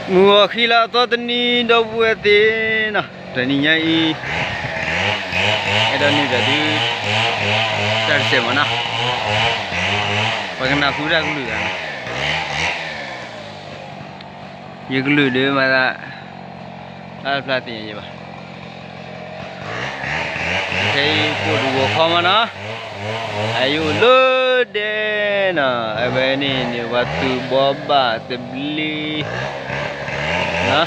Mua khi là to tên ni đâu vui thế nè, rồi ni nhảy, cái đó ni jadi cari siapa na, pakai nak kuda gulu kan, ye gulu deh mana, al pelatihnya je bah, kayak kudu kau mana, ayo lo deh na, apa ni waktu boba terbeli. Nah,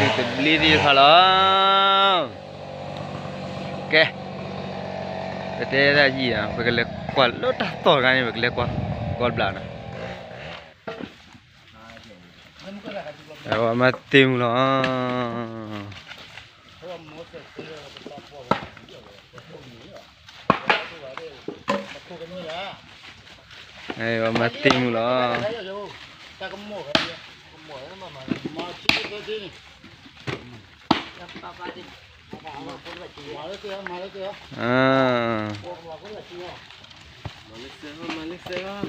aku beli di kalau, oke, kita ada gì à, phải cái quả lốt ta to cái này phải cái quả blan à, rồi mà tìm nó, rồi mà tìm nó. Malaysia.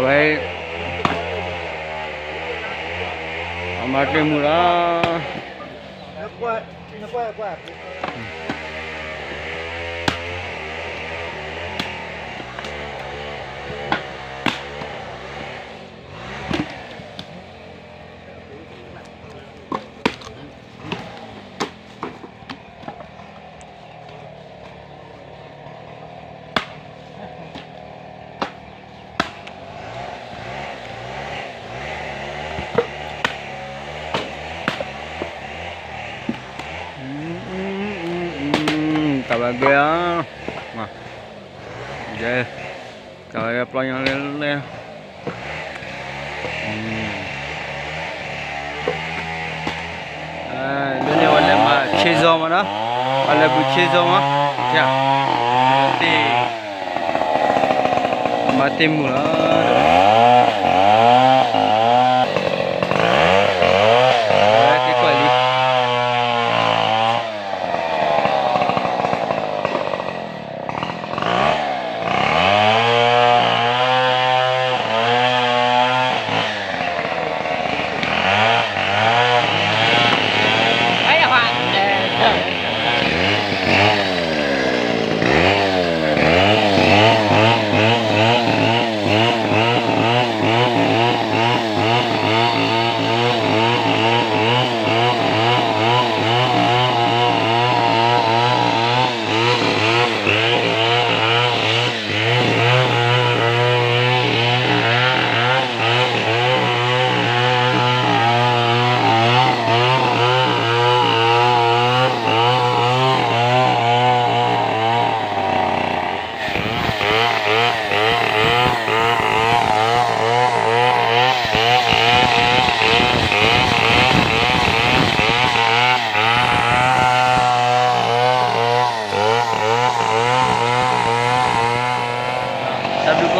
Baik, amatnya murah. Kuat. Bahagia, mah, jadi kalau pelan yang ini wala mah chezo mana, wala bu chezo mah, ya, mati mula.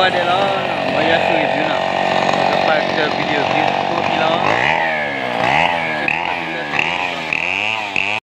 Ada lah, banyak tu itu nak. Lepas kita video tu hilang.